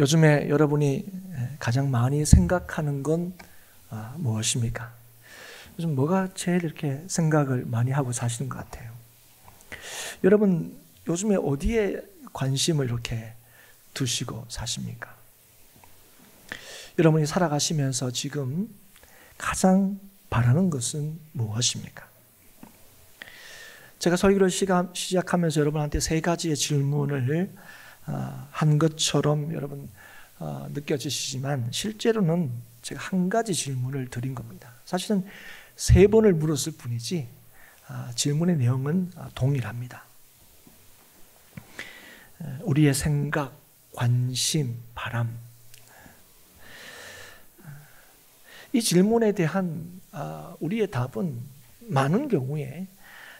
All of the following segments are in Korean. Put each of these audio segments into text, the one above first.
요즘에 여러분이 가장 많이 생각하는 건 무엇입니까? 요즘 뭐가 제일 이렇게 생각을 많이 하고 사시는 것 같아요? 여러분 요즘에 어디에 관심을 이렇게 두시고 사십니까? 여러분이 살아가시면서 지금 가장 바라는 것은 무엇입니까? 제가 설교를 시작하면서 여러분한테 세 가지의 질문을 한 것처럼 여러분 느껴지시지만 실제로는 제가 한 가지 질문을 드린 겁니다. 사실은 세 번을 물었을 뿐이지 질문의 내용은 동일합니다. 우리의 생각, 관심, 바람. 이 질문에 대한 우리의 답은 많은 경우에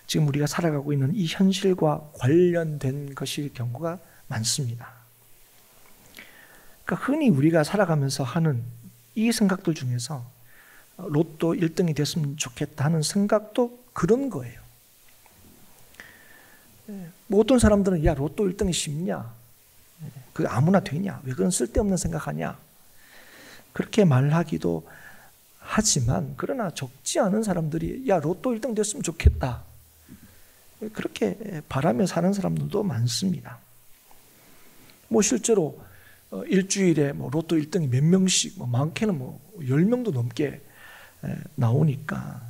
지금 우리가 살아가고 있는 이 현실과 관련된 것일 경우가 많습니다. 그러니까 흔히 우리가 살아가면서 하는 이 생각들 중에서 로또 1등이 됐으면 좋겠다 하는 생각도 그런 거예요. 뭐 어떤 사람들은 야 로또 1등이 쉽냐? 그게 아무나 되냐? 왜 그런 쓸데없는 생각하냐? 그렇게 말하기도 하지만 그러나 적지 않은 사람들이 야 로또 1등 됐으면 좋겠다. 그렇게 바라며 사는 사람들도 많습니다. 뭐 실제로 일주일에 뭐 로또 1등이 몇 명씩, 뭐 많게는 뭐 10명도 넘게 나오니까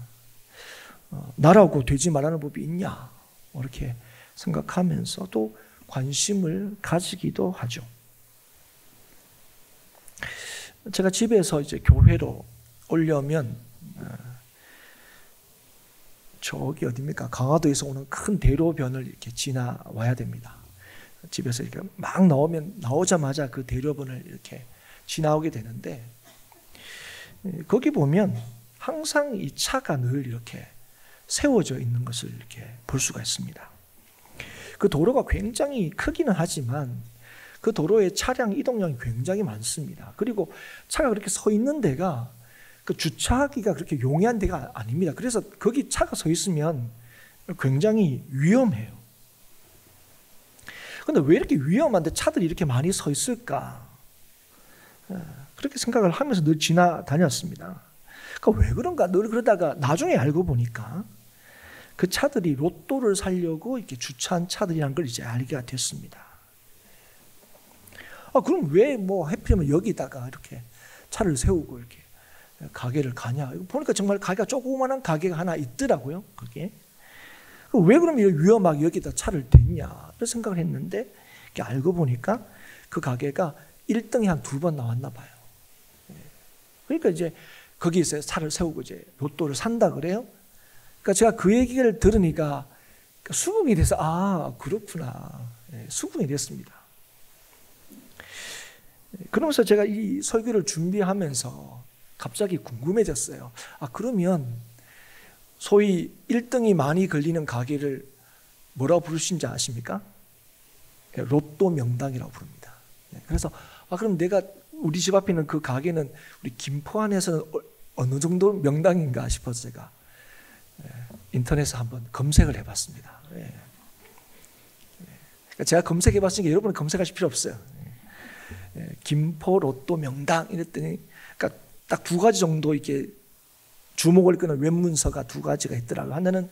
나라고 되지 말라는 법이 있냐 이렇게 생각하면서도 관심을 가지기도 하죠. 제가 집에서 이제 교회로 오려면 저기 어디입니까? 강화도에서 오는 큰 대로변을 이렇게 지나와야 됩니다. 집에서 이렇게 막 나오자마자 그 대로변을 이렇게 지나오게 되는데 거기 보면 항상 이 차가 늘 이렇게 세워져 있는 것을 이렇게 볼 수가 있습니다. 그 도로가 굉장히 크기는 하지만 그 도로에 차량 이동량이 굉장히 많습니다. 그리고 차가 그렇게 서 있는 데가 그 주차하기가 그렇게 용이한 데가 아닙니다. 그래서 거기 차가 서 있으면 굉장히 위험해요. 그런데 왜 이렇게 위험한데 차들이 이렇게 많이 서 있을까? 그렇게 생각을 하면서 늘 지나다녔습니다. 그러니까 왜 그런가 늘 그러다가 나중에 알고 보니까 그 차들이 로또를 사려고 이렇게 주차한 차들이라는 걸 이제 알게 됐습니다. 그럼 왜 뭐 하필이면 여기다가 이렇게 차를 세우고 이렇게 가게를 가냐? 보니까 정말 가게가 조그만한 가게가 하나 있더라고요. 그게 왜 그럼 위험하게 여기다 차를 댔냐? 그 생각을 했는데 알고 보니까 그 가게가 1등이 한 2번 나왔나 봐요. 그러니까 이제 거기에서 차를 세우고 이제 로또를 산다 그래요. 그러니까 제가 그 얘기를 들으니까 수긍이 돼서 그렇구나. 수긍이 됐습니다. 그러면서 제가 이 설교를 준비하면서 갑자기 궁금해졌어요. 그러면 소위 1등이 많이 걸리는 가게를 뭐라고 부르신지 아십니까? 로또 명당이라고 부릅니다. 그래서 그럼 내가 우리 집 앞에 있는 그 가게는 우리 김포 안에서는 어느 정도 명당인가 싶어서 제가 인터넷에 한번 검색을 해봤습니다. 제가 검색해봤으니까 여러분은 검색하실 필요 없어요. 김포 로또 명당 이랬더니 그러니까 딱 2가지 정도 이렇게 주목을 끄는 웹문서가 2가지가 있더라고요. 하나는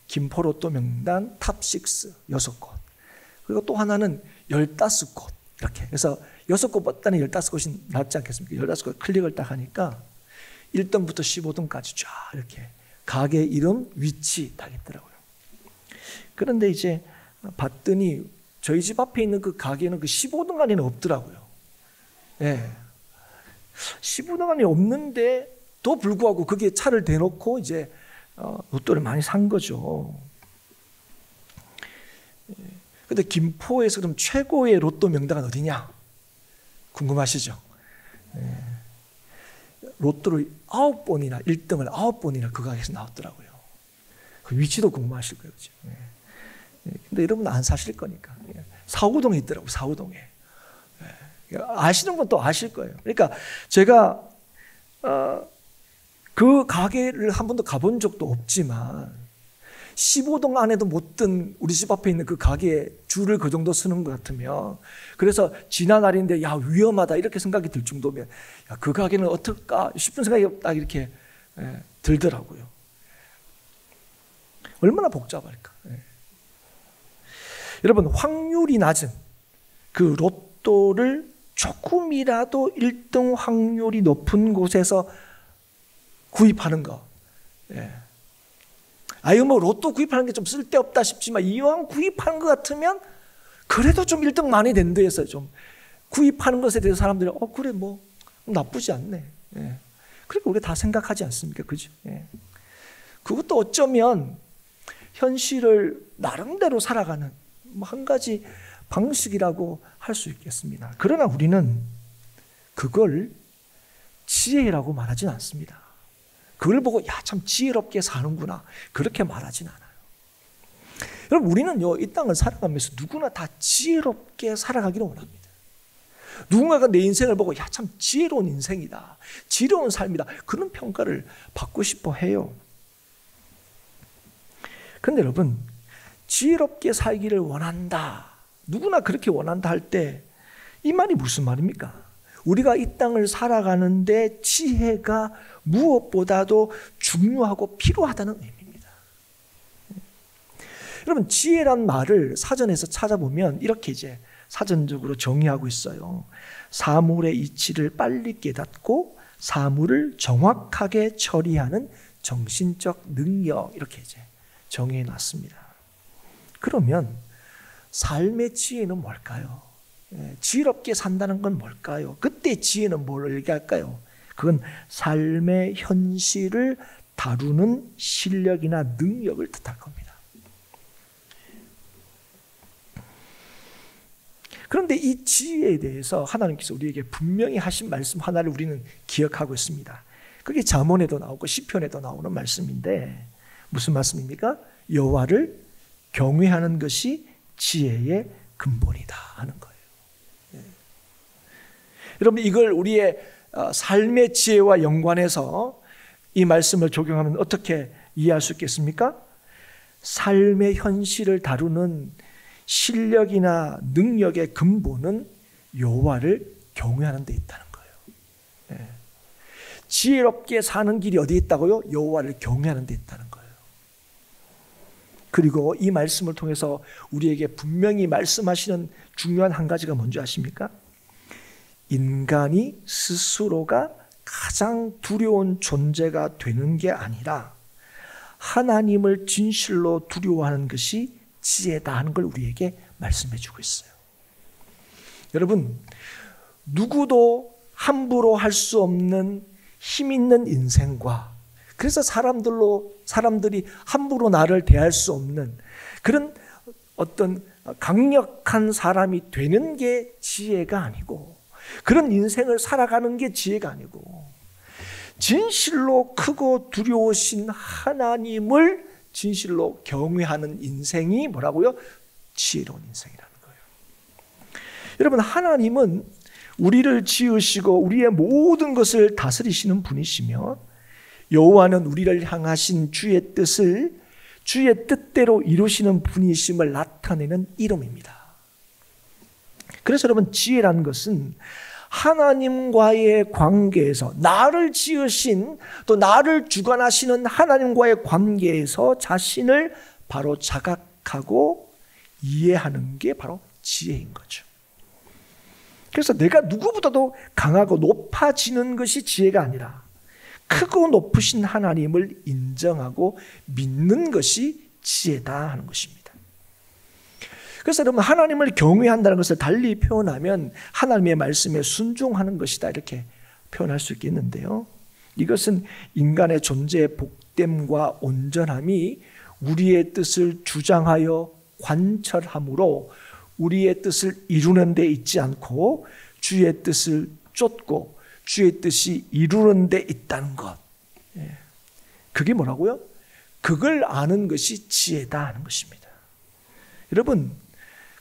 김포 로또 명당 탑6 6곳, 그리고 또 하나는 15곳 이렇게. 그래서 6곳보다는 15곳이 낫지 않겠습니까? 15곳 클릭을 딱 하니까 1등부터 15등까지 쫙 이렇게 가게 이름, 위치 딱 있더라고요. 그런데 이제 봤더니 저희 집 앞에 있는 그 가게는 그 15등 안에는 없더라고요. 15등 안에 없는데도 불구하고 거기에 차를 대놓고 이제 로또를 많이 산 거죠. 근데 김포에서 그럼 최고의 로또 명당은 어디냐? 궁금하시죠? 로또를 9번이나 1등을 9번이나 그 가게에서 나왔더라고요. 그 위치도 궁금하실 거예요. 그렇죠? 근데 여러분 안 사실 거니까. 사우동에 있더라고요. 사우동에. 아시는 건 또 아실 거예요. 그러니까 제가 그 가게를 한 번도 가본 적도 없지만 15동 안에도 못 든 우리 집 앞에 있는 그 가게에 줄을 그 정도 서는 것 같으면, 그래서 지난 날인데 야 위험하다 이렇게 생각이 들 정도면 야, 그 가게는 어떨까 싶은 생각이 딱 이렇게 들더라고요. 얼마나 복잡할까. 여러분, 확률이 낮은 그 로또를 조금이라도 1등 확률이 높은 곳에서 구입하는 거. 아유, 뭐 로또 구입하는 게 좀 쓸데없다 싶지만 이왕 구입하는 것 같으면 그래도 좀 1등 많이 된 데에서 좀 구입하는 것에 대해서 사람들이 그래 뭐 나쁘지 않네. 그러니까 우리가 다 생각하지 않습니까? 그죠? 그것도 어쩌면 현실을 나름대로 살아가는 한 가지 방식이라고 할 수 있겠습니다. 그러나 우리는 그걸 지혜라고 말하진 않습니다. 그걸 보고 야, 참 지혜롭게 사는구나 그렇게 말하진 않아요. 여러분, 우리는요 이 땅을 살아가면서 누구나 다 지혜롭게 살아가기를 원합니다. 누군가가 내 인생을 보고 야, 참 지혜로운 인생이다, 지혜로운 삶이다, 그런 평가를 받고 싶어 해요. 그런데 여러분, 지혜롭게 살기를 원한다, 누구나 그렇게 원한다 할 때 이 말이 무슨 말입니까? 우리가 이 땅을 살아가는데 지혜가 무엇보다도 중요하고 필요하다는 의미입니다. 여러분, 지혜란 말을 사전에서 찾아보면 이렇게 이제 사전적으로 정의하고 있어요. 사물의 이치를 빨리 깨닫고 사물을 정확하게 처리하는 정신적 능력, 이렇게 이제 정의해 놨습니다. 그러면 삶의 지혜는 뭘까요? 지혜롭게 산다는 건 뭘까요? 그때 지혜는 뭘 얘기할까요? 그건 삶의 현실을 다루는 실력이나 능력을 뜻할 겁니다. 그런데 이 지혜에 대해서 하나님께서 우리에게 분명히 하신 말씀 하나를 우리는 기억하고 있습니다. 그게 잠언에도 나오고 시편에도 나오는 말씀인데 무슨 말씀입니까? 여호와를 경외하는 것이 지혜의 근본이다 하는 거예요. 여러분, 이걸 우리의 삶의 지혜와 연관해서 이 말씀을 적용하면 어떻게 이해할 수 있겠습니까? 삶의 현실을 다루는 실력이나 능력의 근본은 여호와를 경외하는 데 있다는 거예요. 지혜롭게 사는 길이 어디에 있다고요? 여호와를 경외하는 데 있다는 거예요. 그리고 이 말씀을 통해서 우리에게 분명히 말씀하시는 중요한 한 가지가 뭔지 아십니까? 인간이 스스로가 가장 두려운 존재가 되는 게 아니라 하나님을 진실로 두려워하는 것이 지혜다 하는 걸 우리에게 말씀해 주고 있어요. 여러분, 누구도 함부로 할 수 없는 힘 있는 인생과, 그래서 사람들이 함부로 나를 대할 수 없는 그런 어떤 강력한 사람이 되는 게 지혜가 아니고, 그런 인생을 살아가는 게 지혜가 아니고, 진실로 크고 두려우신 하나님을 진실로 경외하는 인생이 뭐라고요? 지혜로운 인생이라는 거예요. 여러분, 하나님은 우리를 지으시고 우리의 모든 것을 다스리시는 분이시며, 여호와는 우리를 향하신 주의 뜻대로 이루시는 분이심을 나타내는 이름입니다. 그래서 여러분, 지혜라는 것은 하나님과의 관계에서, 나를 지으신 또 나를 주관하시는 하나님과의 관계에서 자신을 바로 자각하고 이해하는 게 바로 지혜인 거죠. 그래서 내가 누구보다도 강하고 높아지는 것이 지혜가 아니라 크고 높으신 하나님을 인정하고 믿는 것이 지혜다 하는 것입니다. 그래서 여러분, 하나님을 경외한다는 것을 달리 표현하면 하나님의 말씀에 순종하는 것이다, 이렇게 표현할 수 있겠는데요. 이것은 인간의 존재의 복됨과 온전함이 우리의 뜻을 주장하여 관철함으로 우리의 뜻을 이루는 데 있지 않고 주의 뜻을 쫓고 주의 뜻이 이루는 데 있다는 것. 그게 뭐라고요? 그걸 아는 것이 지혜다 하는 것입니다. 여러분,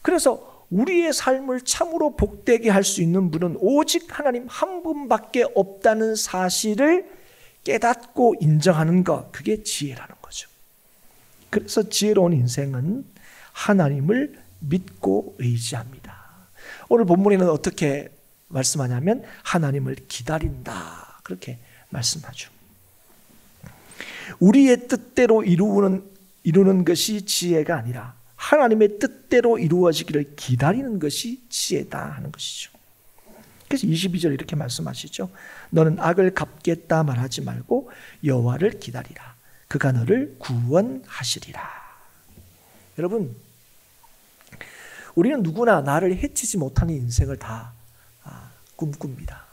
그래서 우리의 삶을 참으로 복되게 할 수 있는 분은 오직 하나님 한 분밖에 없다는 사실을 깨닫고 인정하는 것, 그게 지혜라는 거죠. 그래서 지혜로운 인생은 하나님을 믿고 의지합니다. 오늘 본문에는 어떻게 말씀하냐면 하나님을 기다린다, 그렇게 말씀하죠. 우리의 뜻대로 이루는 것이 지혜가 아니라 하나님의 뜻대로 이루어지기를 기다리는 것이 지혜다 하는 것이죠. 그래서 22절 이렇게 말씀하시죠. 너는 악을 갚겠다 말하지 말고 여호와를 기다리라. 그가 너를 구원하시리라. 여러분, 우리는 누구나 나를 해치지 못하는 인생을 다 꿈꿉니다.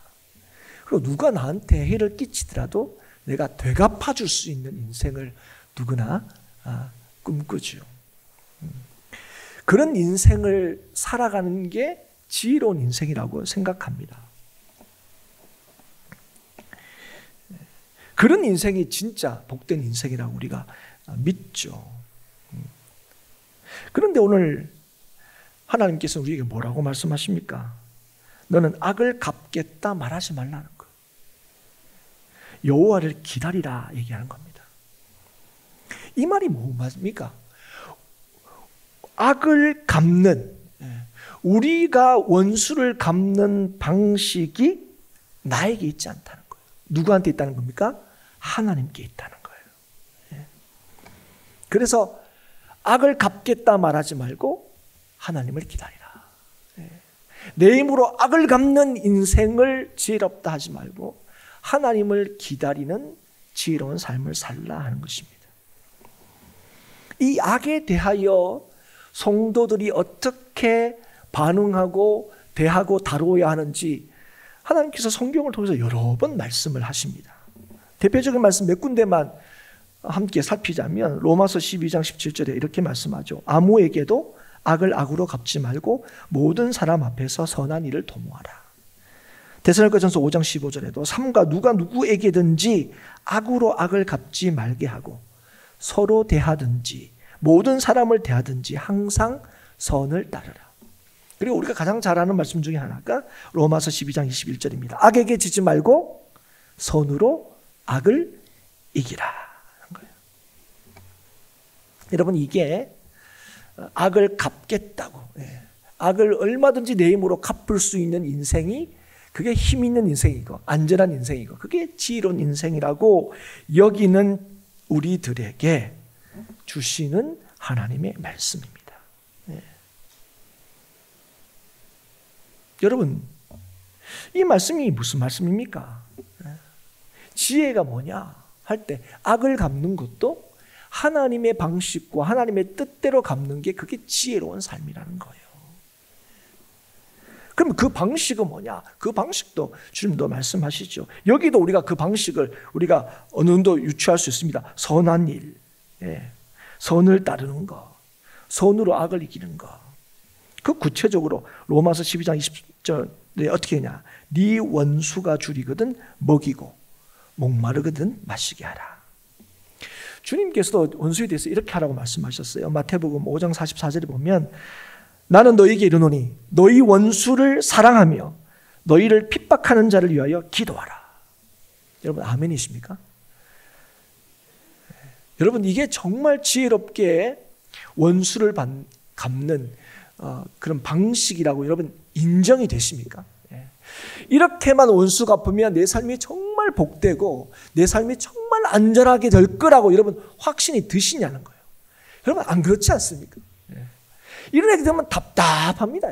그리고 누가 나한테 해를 끼치더라도 내가 되갚아 줄 수 있는 인생을 누구나 꿈꾸죠. 그런 인생을 살아가는 게 지혜로운 인생이라고 생각합니다. 그런 인생이 진짜 복된 인생이라고 우리가 믿죠. 그런데 오늘 하나님께서 우리에게 뭐라고 말씀하십니까? 너는 악을 갚겠다 말하지 말라는 거. 여호와를 기다리라 얘기하는 겁니다. 이 말이 뭐입니까? 악을 갚는, 우리가 원수를 갚는 방식이 나에게 있지 않다는 거예요. 누구한테 있다는 겁니까? 하나님께 있다는 거예요. 그래서 악을 갚겠다 말하지 말고 하나님을 기다리라. 내 힘으로 악을 갚는 인생을 지혜롭다 하지 말고 하나님을 기다리는 지혜로운 삶을 살라 하는 것입니다. 이 악에 대하여 성도들이 어떻게 반응하고 대하고 다루어야 하는지 하나님께서 성경을 통해서 여러 번 말씀을 하십니다. 대표적인 말씀 몇 군데만 함께 살피자면 로마서 12장 17절에 이렇게 말씀하죠. 아무에게도 악을 악으로 갚지 말고 모든 사람 앞에서 선한 일을 도모하라. 데살로니가전서 5장 15절에도 삼가 누가 누구에게든지 악으로 악을 갚지 말게 하고 서로 대하든지 모든 사람을 대하든지 항상 선을 따르라. 그리고 우리가 가장 잘 아는 말씀 중에 하나가 로마서 12장 21절입니다. 악에게 지지 말고 선으로 악을 이기라 하는 거예요. 여러분, 이게 악을 갚겠다고, 악을 얼마든지 내 힘으로 갚을 수 있는 인생이 그게 힘 있는 인생이고 안전한 인생이고 그게 지혜로운 인생이라고 여기는 우리들에게 주시는 하나님의 말씀입니다. 여러분, 이 말씀이 무슨 말씀입니까? 지혜가 뭐냐 할 때 악을 갚는 것도 하나님의 방식과 하나님의 뜻대로 갚는 게 그게 지혜로운 삶이라는 거예요. 그럼 그 방식은 뭐냐? 그 방식도 주님도 말씀하시죠. 여기도 우리가 그 방식을 우리가 어느 정도 유추할 수 있습니다. 선한 일, 선을 따르는 거, 선으로 악을 이기는 거. 그 구체적으로 로마서 12장 20절에 어떻게 하냐? 네 원수가 줄이거든 먹이고 목마르거든 마시게 하라. 주님께서도 원수에 대해서 이렇게 하라고 말씀하셨어요. 마태복음 5장 44절에 보면 나는 너희에게 이르노니 너희 원수를 사랑하며 너희를 핍박하는 자를 위하여 기도하라. 여러분, 아멘이십니까? 여러분, 이게 정말 지혜롭게 원수를 갚는 그런 방식이라고 여러분 인정이 되십니까? 이렇게만 원수 갚으면 내 삶이 정말 복되고 내 삶이 정말 안전하게 될 거라고 여러분 확신이 드시냐는 거예요. 여러분, 안 그렇지 않습니까? 이렇게 되면 답답합니다.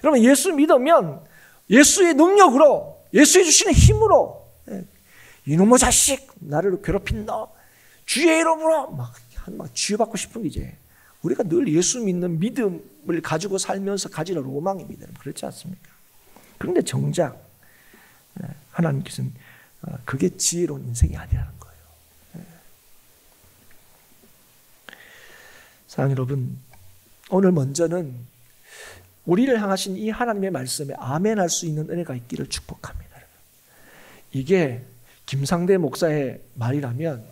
여러분, 예수 믿으면 예수의 능력으로, 예수의 주시는 힘으로, 이놈의 자식, 나를 괴롭힌 너, 주의 이름으로 막 치유받고 싶은 게 이제 우리가 늘 예수 믿는 믿음을 가지고 살면서 가지는 로망입니다. 그렇지 않습니까? 그런데 정작 하나님께서는 그게 지혜로운 인생이 아니라는 거예요. 사랑하는 여러분, 오늘 먼저는 우리를 향하신 이 하나님의 말씀에 아멘할 수 있는 은혜가 있기를 축복합니다. 이게 김상대 목사의 말이라면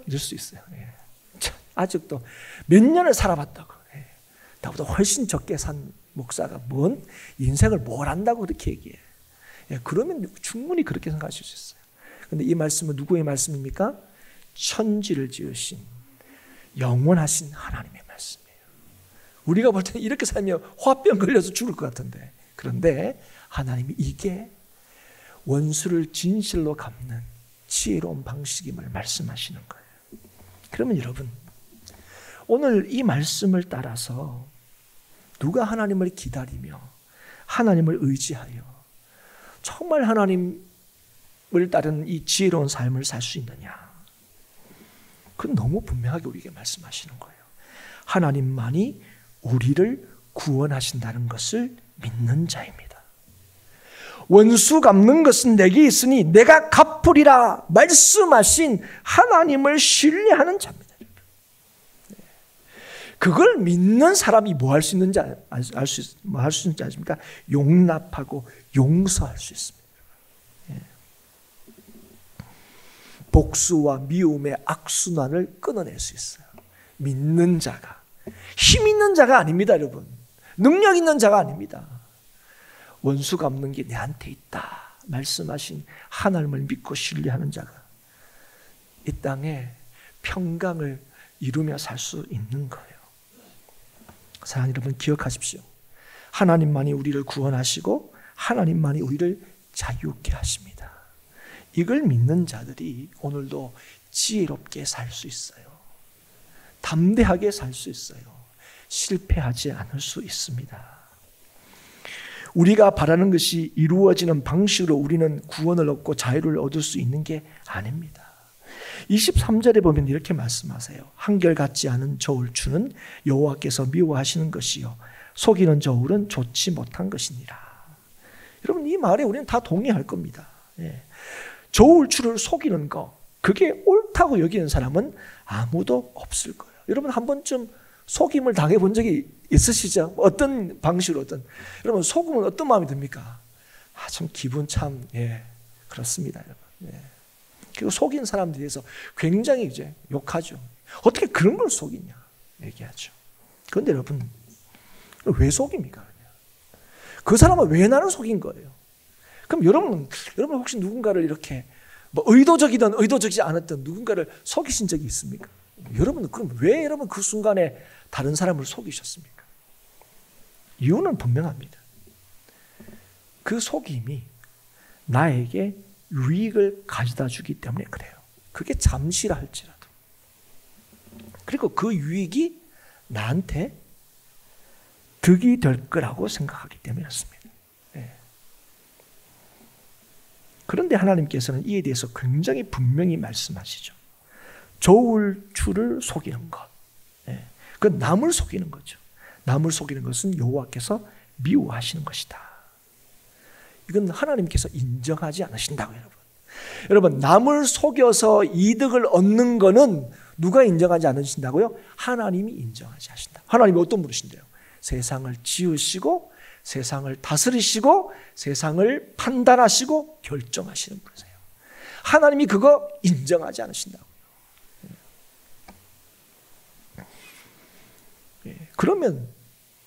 이럴 수 있어요. 아직도 몇 년을 살아봤다고, 나보다 훨씬 적게 산 목사가 뭔 인생을 뭘 안다고 그렇게 얘기해. 그러면 충분히 그렇게 생각하실 수 있어요. 그런데 이 말씀은 누구의 말씀입니까? 천지를 지으신 영원하신 하나님의 말씀이에요. 우리가 볼 때는 이렇게 살면 화병 걸려서 죽을 것 같은데, 그런데 하나님이 이게 원수를 진실로 갚는 지혜로운 방식임을 말씀하시는 거예요. 그러면 여러분, 오늘 이 말씀을 따라서 누가 하나님을 기다리며 하나님을 의지하여 정말 하나님을 따르는 이 지혜로운 삶을 살 수 있느냐? 그건 너무 분명하게 우리에게 말씀하시는 거예요. 하나님만이 우리를 구원하신다는 것을 믿는 자입니다. 원수 갚는 것은 내게 있으니 내가 갚으리라 말씀하신 하나님을 신뢰하는 자입니다. 그걸 믿는 사람이 뭐 할 수 있는지 할 수 있는지 아십니까? 용납하고 용서할 수 있습니다. 복수와 미움의 악순환을 끊어낼 수 있어요. 믿는 자가, 힘 있는 자가 아닙니다, 여러분. 능력 있는 자가 아닙니다. 원수 갚는 게 내한테 있다 말씀하신 하나님을 믿고 신뢰하는 자가 이 땅에 평강을 이루며 살 수 있는 거예요. 사랑하는 여러분, 기억하십시오. 하나님만이 우리를 구원하시고 하나님만이 우리를 자유케 하십니다. 이걸 믿는 자들이 오늘도 지혜롭게 살 수 있어요. 담대하게 살 수 있어요. 실패하지 않을 수 있습니다. 우리가 바라는 것이 이루어지는 방식으로 우리는 구원을 얻고 자유를 얻을 수 있는 게 아닙니다. 23절에 보면 이렇게 말씀하세요. 한결같지 않은 저울추는 여호와께서 미워하시는 것이요 속이는 저울은 좋지 못한 것이니라. 여러분, 이 말에 우리는 다 동의할 겁니다. 저울추를 속이는 거, 그게 옳다고 여기는 사람은 아무도 없을 거예요. 여러분, 한 번쯤 속임을 당해본 적이 있으시죠? 어떤 방식으로든. 여러분, 속으면 어떤 마음이 듭니까? 참 기분 참 그렇습니다, 여러분. 그리고 속인 사람들에 대해서 굉장히 이제 욕하죠. 어떻게 그런 걸 속이냐 얘기하죠. 그런데 여러분, 왜 속입니까? 그 사람은 왜 나를 속인 거예요? 그럼 여러분 혹시 누군가를 이렇게 뭐 의도적이든 의도적이지 않았든 누군가를 속이신 적이 있습니까? 여러분, 그럼 왜 여러분 그 순간에 다른 사람을 속이셨습니까? 이유는 분명합니다. 그 속임이 나에게 유익을 가져다 주기 때문에 그래요. 그게 잠시라 할지라도. 그리고 그 유익이 나한테 득이 될 거라고 생각하기 때문이었습니다. 그런데 하나님께서는 이에 대해서 굉장히 분명히 말씀하시죠. 저울추를 속이는 것. 그 남을 속이는 거죠. 남을 속이는 것은 여호와께서 미워하시는 것이다. 이건 하나님께서 인정하지 않으신다고요, 여러분. 여러분, 남을 속여서 이득을 얻는 거는 누가 인정하지 않으신다고요? 하나님이 인정하지 않으신다. 하나님이 어떤 분이신데요? 세상을 지으시고 세상을 다스리시고 세상을 판단하시고 결정하시는 분이세요. 하나님이 그거 인정하지 않으신다고요. 그러면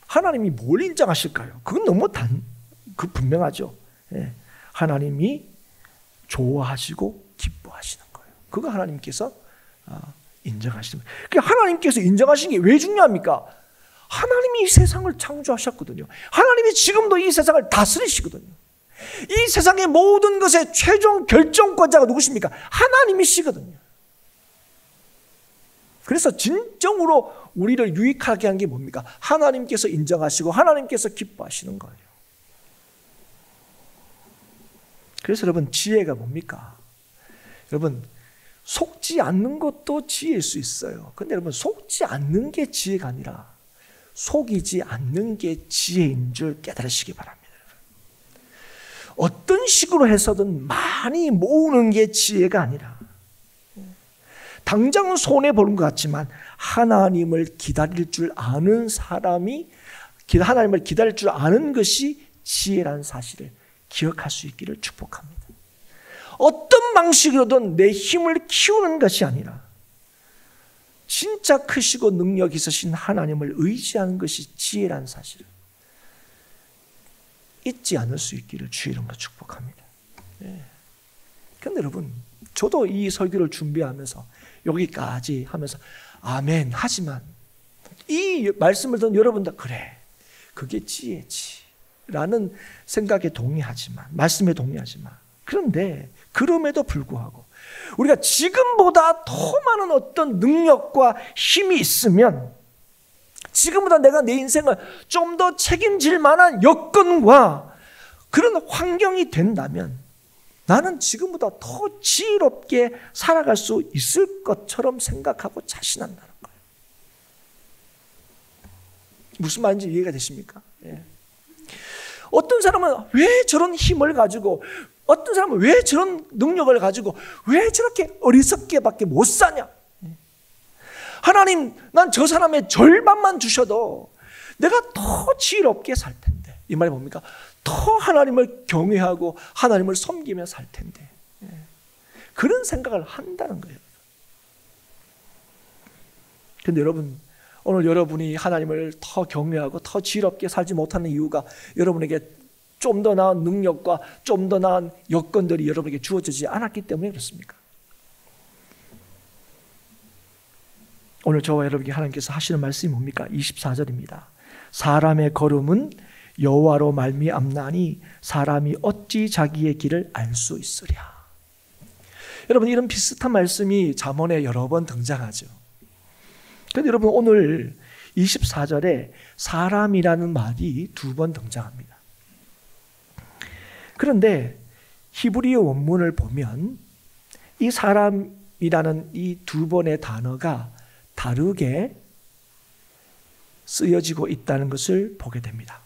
하나님이 뭘 인정하실까요? 그건 너무 분명하죠. 하나님이 좋아하시고 기뻐하시는 거예요. 그거 하나님께서 인정하시는 거예요. 그러니까 하나님께서 인정하시는 게 왜 중요합니까? 하나님이 이 세상을 창조하셨거든요. 하나님이 지금도 이 세상을 다스리시거든요. 이 세상의 모든 것의 최종 결정권자가 누구십니까? 하나님이시거든요. 그래서 진정으로 우리를 유익하게 한 게 뭡니까? 하나님께서 인정하시고 하나님께서 기뻐하시는 거예요. 그래서 여러분, 지혜가 뭡니까? 여러분, 속지 않는 것도 지혜일 수 있어요. 그런데 여러분, 속지 않는 게 지혜가 아니라 속이지 않는 게 지혜인 줄 깨달으시기 바랍니다. 어떤 식으로 해서든 많이 모으는 게 지혜가 아니라 당장은 손해보는 것 같지만 하나님을 기다릴 줄 아는 사람이 하나님을 기다릴 줄 아는 것이 지혜라는 사실을 기억할 수 있기를 축복합니다. 어떤 방식으로든 내 힘을 키우는 것이 아니라 진짜 크시고 능력 있으신 하나님을 의지하는 것이 지혜라는 사실을 잊지 않을 수 있기를 주의 이름으로 축복합니다. 그런데 여러분, 저도 이 설교를 준비하면서 여기까지 하면서 아멘 하지만 이 말씀을 듣는 여러분도 그래, 그게 지혜지 라는 생각에 동의하지만, 말씀에 동의하지만, 그런데 그럼에도 불구하고 우리가 지금보다 더 많은 어떤 능력과 힘이 있으면, 지금보다 내가 내 인생을 좀 더 책임질 만한 여건과 그런 환경이 된다면 나는 지금보다 더 지혜롭게 살아갈 수 있을 것처럼 생각하고 자신한다는 거예요. 무슨 말인지 이해가 되십니까? 예. 어떤 사람은 왜 저런 힘을 가지고, 어떤 사람은 왜 저런 능력을 가지고 왜 저렇게 어리석게밖에 못 사냐? 하나님, 난 저 사람의 절반만 주셔도 내가 더 지혜롭게 살 텐데. 이 말이 뭡니까? 더 하나님을 경외하고 하나님을 섬기며 살 텐데. 그런 생각을 한다는 거예요. 그런데 여러분, 오늘 여러분이 하나님을 더 경외하고 더 지혜롭게 살지 못하는 이유가 여러분에게 좀 더 나은 능력과 좀 더 나은 여건들이 여러분에게 주어지지 않았기 때문에 그렇습니까? 오늘 저와 여러분에게 하나님께서 하시는 말씀이 뭡니까? 24절입니다. 사람의 걸음은 여호와로 말미암나니 사람이 어찌 자기의 길을 알 수 있으랴. 여러분, 이런 비슷한 말씀이 잠언에 여러 번 등장하죠. 그런데 여러분, 오늘 24절에 사람이라는 말이 2번 등장합니다. 그런데 히브리어 원문을 보면 이 사람이라는 이 2번의 단어가 다르게 쓰여지고 있다는 것을 보게 됩니다.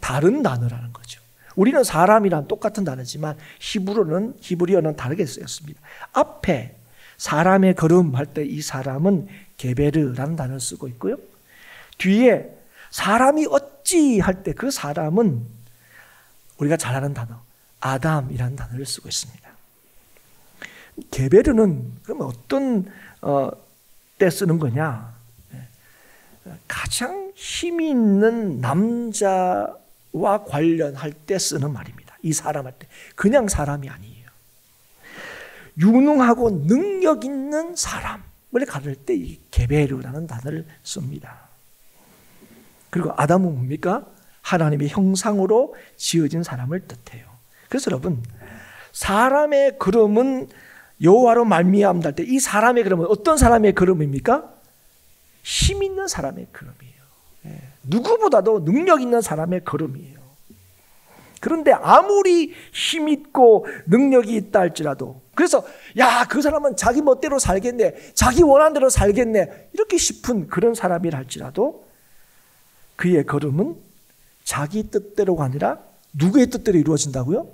다른 단어라는 거죠. 우리는 사람이란 똑같은 단어지만 히브리어는 다르게 쓰였습니다. 앞에 사람의 걸음 할 때 이 사람은 게베르라는 단어를 쓰고 있고요. 뒤에 사람이 어찌 할 때 그 사람은 우리가 잘 아는 단어 아담이라는 단어를 쓰고 있습니다. 게베르는 그러면 어떤 때 쓰는 거냐? 가장 힘이 있는 남자와 관련할 때 쓰는 말입니다. 이 사람 할 때. 그냥 사람이 아니에요. 유능하고 능력 있는 사람을 가를 때 이 게베르라는 단어를 씁니다. 그리고 아담은 뭡니까? 하나님의 형상으로 지어진 사람을 뜻해요. 그래서 여러분, 사람의 걸음은 여호와로 말미암다 할 때 이 사람의 걸음은 어떤 사람의 걸음입니까? 힘 있는 사람의 걸음이에요. 누구보다도 능력 있는 사람의 걸음이에요. 그런데 아무리 힘 있고 능력이 있다 할지라도, 그래서 야, 그 사람은 자기 멋대로 살겠네, 자기 원하는 대로 살겠네, 이렇게 싶은 그런 사람이라 할지라도 그의 걸음은 자기 뜻대로가 아니라 누구의 뜻대로 이루어진다고요?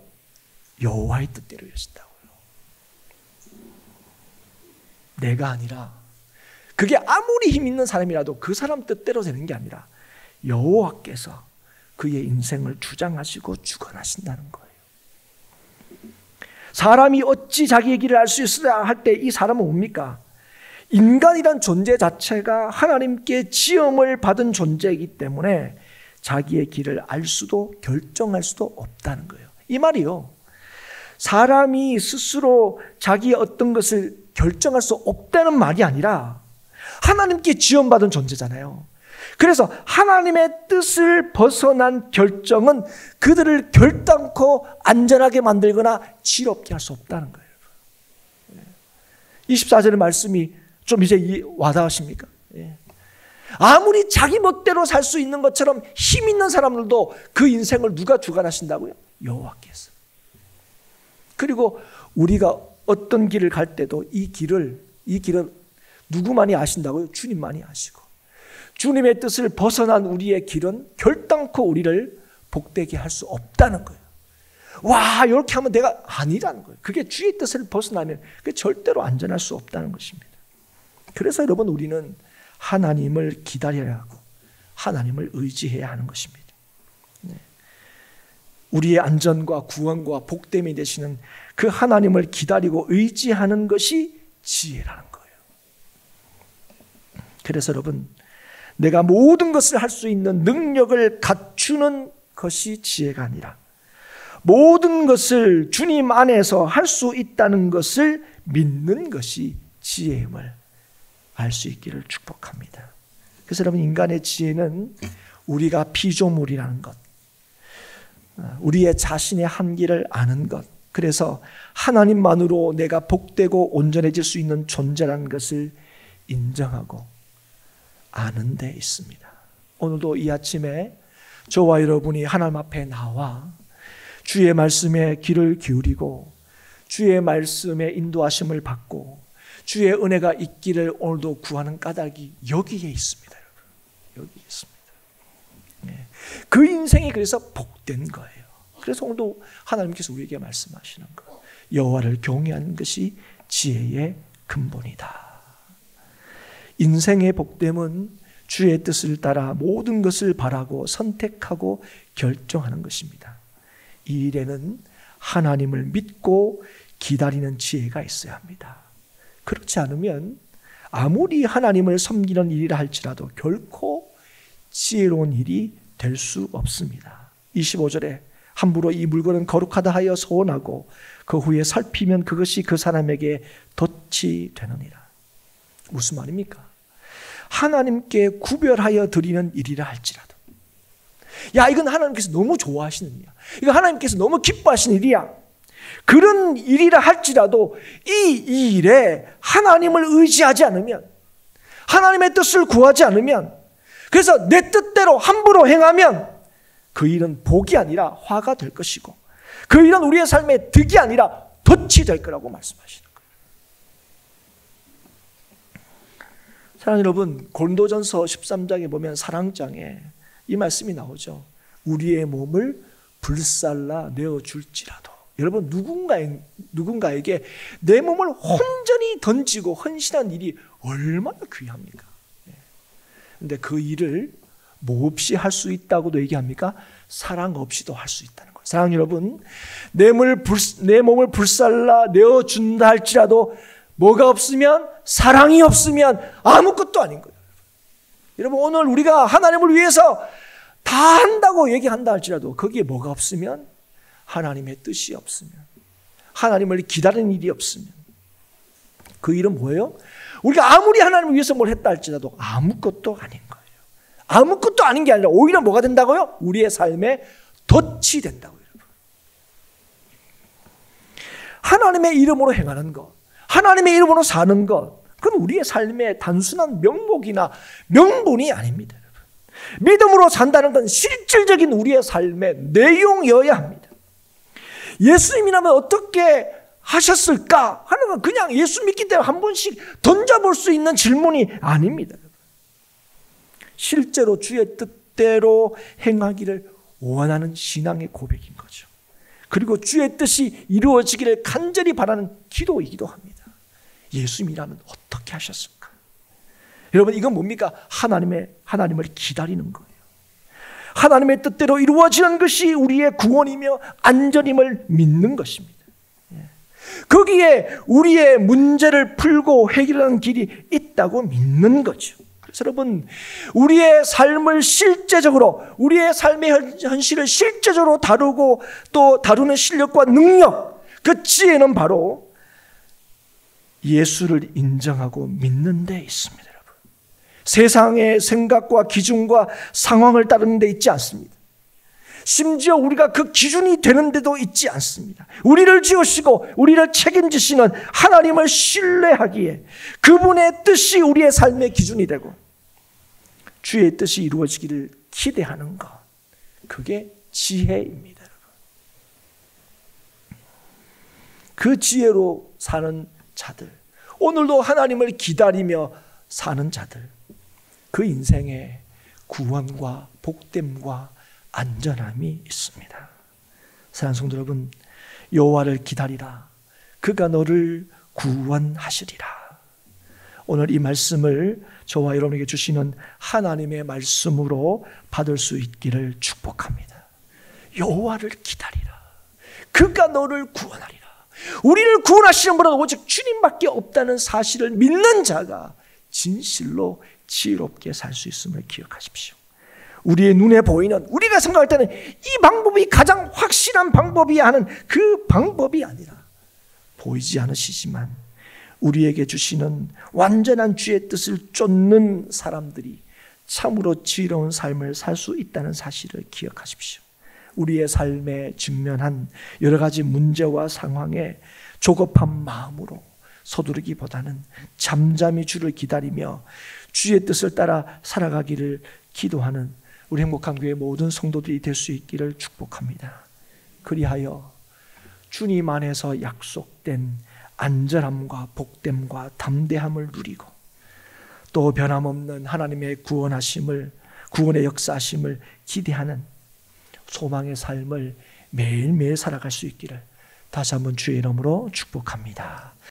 여호와의 뜻대로 이루어진다고요. 내가 아니라, 그게 아무리 힘 있는 사람이라도 그 사람 뜻대로 되는 게 아니라 여호와께서 그의 인생을 주장하시고 주관하신다는 거예요. 사람이 어찌 자기의 길을 알 수 있으랴 할 때 이 사람은 뭡니까? 인간이란 존재 자체가 하나님께 지음을 받은 존재이기 때문에 자기의 길을 알 수도 결정할 수도 없다는 거예요. 이 말이요, 사람이 스스로 자기의 어떤 것을 결정할 수 없다는 말이 아니라 하나님께 지음받은 존재잖아요. 그래서 하나님의 뜻을 벗어난 결정은 그들을 결단코 안전하게 만들거나 지롭게 할 수 없다는 거예요. 24절의 말씀이 좀 이제 와닿으십니까? 아무리 자기 멋대로 살 수 있는 것처럼 힘 있는 사람들도 그 인생을 누가 주관하신다고요? 여호와께서. 그리고 우리가 어떤 길을 갈 때도 이 길은 누구만이 아신다고요? 주님만이 아시고, 주님의 뜻을 벗어난 우리의 길은 결단코 우리를 복되게 할 수 없다는 거예요. 와, 이렇게 하면 내가 아니라는 거예요. 그게 주의 뜻을 벗어나면 그게 절대로 안전할 수 없다는 것입니다. 그래서 여러분, 우리는 하나님을 기다려야 하고 하나님을 의지해야 하는 것입니다. 우리의 안전과 구원과 복됨이 되시는 그 하나님을 기다리고 의지하는 것이 지혜라는 거예요. 그래서 여러분, 내가 모든 것을 할 수 있는 능력을 갖추는 것이 지혜가 아니라 모든 것을 주님 안에서 할 수 있다는 것을 믿는 것이 지혜임을 알 수 있기를 축복합니다. 그래서 여러분, 인간의 지혜는 우리가 피조물이라는 것, 우리의 자신의 한계를 아는 것, 그래서 하나님만으로 내가 복되고 온전해질 수 있는 존재라는 것을 인정하고 아는 데 있습니다. 오늘도 이 아침에 저와 여러분이 하나님 앞에 나와 주의 말씀에 귀를 기울이고 주의 말씀에 인도하심을 받고 주의 은혜가 있기를 오늘도 구하는 까닭이 여기에 있습니다. 여러분, 여기에 있습니다. 그 인생이 그래서 복된 거예요. 그래서 오늘도 하나님께서 우리에게 말씀하시는 것, 여호와를 경외하는 것이 지혜의 근본이다. 인생의 복됨은 주의 뜻을 따라 모든 것을 바라고 선택하고 결정하는 것입니다. 이 일에는 하나님을 믿고 기다리는 지혜가 있어야 합니다. 그렇지 않으면 아무리 하나님을 섬기는 일이라 할지라도 결코 지혜로운 일이 될 수 없습니다. 25절에 함부로 이 물건은 거룩하다 하여 소원하고 그 후에 살피면 그것이 그 사람에게 덫이 되느니라. 무슨 말입니까? 하나님께 구별하여 드리는 일이라 할지라도, 야, 이건 하나님께서 너무 좋아하시는 일이야, 이건 하나님께서 너무 기뻐하시는 일이야, 그런 일이라 할지라도 이 일에 하나님을 의지하지 않으면, 하나님의 뜻을 구하지 않으면, 그래서 내 뜻대로 함부로 행하면 그 일은 복이 아니라 화가 될 것이고 그 일은 우리의 삶의 득이 아니라 덫이 될 거라고 말씀하시는 거예요. 사랑하는 여러분, 고린도전서 13장에 보면 사랑장에 이 말씀이 나오죠. 우리의 몸을 불살라 내어줄지라도. 여러분, 누군가에게 내 몸을 온전히 던지고 헌신한 일이 얼마나 귀합니까? 그런데 그 일을 뭐 없이 할 수 있다고도 얘기합니까? 사랑 없이도 할 수 있다는 거예요. 사랑하는 여러분, 내 몸을 불살라 내어준다 할지라도 뭐가 없으면, 사랑이 없으면 아무것도 아닌 거예요. 여러분, 오늘 우리가 하나님을 위해서 다 한다고 얘기한다 할지라도 거기에 뭐가 없으면, 하나님의 뜻이 없으면, 하나님을 기다리는 일이 없으면 그 일은 뭐예요? 우리가 아무리 하나님을 위해서 뭘 했다 할지라도 아무것도 아닌 거예요. 아무것도 아닌 게 아니라 오히려 뭐가 된다고요? 우리의 삶에 덫이 된다고요. 하나님의 이름으로 행하는 것, 하나님의 이름으로 사는 것, 그건 우리의 삶의 단순한 명목이나 명분이 아닙니다. 믿음으로 산다는 건 실질적인 우리의 삶의 내용이어야 합니다. 예수님이라면 어떻게 하셨을까 하는 건 그냥 예수 믿기 때문에 한 번씩 던져볼 수 있는 질문이 아닙니다. 실제로 주의 뜻대로 행하기를 원하는 신앙의 고백인 거죠. 그리고 주의 뜻이 이루어지기를 간절히 바라는 기도이기도 합니다. 예수님이라면 어떻게 하셨을까? 여러분, 이건 뭡니까? 하나님을 기다리는 거예요. 하나님의 뜻대로 이루어지는 것이 우리의 구원이며 안전임을 믿는 것입니다. 거기에 우리의 문제를 풀고 해결하는 길이 있다고 믿는 거죠. 그래서 여러분, 우리의 삶을 실제적으로, 우리의 삶의 현실을 실제적으로 다루고 또 다루는 실력과 능력, 그 지혜는 바로 예수를 인정하고 믿는 데 있습니다. 여러분, 세상의 생각과 기준과 상황을 따르는 데 있지 않습니다. 심지어 우리가 그 기준이 되는 데도 있지 않습니다. 우리를 지으시고 우리를 책임지시는 하나님을 신뢰하기에 그분의 뜻이 우리의 삶의 기준이 되고 주의 뜻이 이루어지기를 기대하는 것, 그게 지혜입니다. 그 지혜로 사는 자들, 오늘도 하나님을 기다리며 사는 자들, 그 인생에 구원과 복됨과 안전함이 있습니다. 사랑하는 성도 여러분, 여호와를 기다리라. 그가 너를 구원하시리라. 오늘 이 말씀을 저와 여러분에게 주시는 하나님의 말씀으로 받을 수 있기를 축복합니다. 여호와를 기다리라. 그가 너를 구원하리라. 우리를 구원하시는 분은 오직 주님밖에 없다는 사실을 믿는 자가 진실로 지혜롭게 살 수 있음을 기억하십시오. 우리의 눈에 보이는, 우리가 생각할 때는 이 방법이 가장 확실한 방법이야 하는 그 방법이 아니라 보이지 않으시지만 우리에게 주시는 완전한 주의 뜻을 쫓는 사람들이 참으로 지혜로운 삶을 살 수 있다는 사실을 기억하십시오. 우리의 삶에 직면한 여러 가지 문제와 상황에 조급한 마음으로 서두르기보다는 잠잠히 주를 기다리며 주의 뜻을 따라 살아가기를 기도하는 우리 행복한 교회 모든 성도들이 될 수 있기를 축복합니다. 그리하여 주님 안에서 약속된 안전함과 복됨과 담대함을 누리고 또 변함없는 하나님의 구원의 역사하심을 기대하는 소망의 삶을 매일매일 살아갈 수 있기를 다시 한번 주의 이름으로 축복합니다.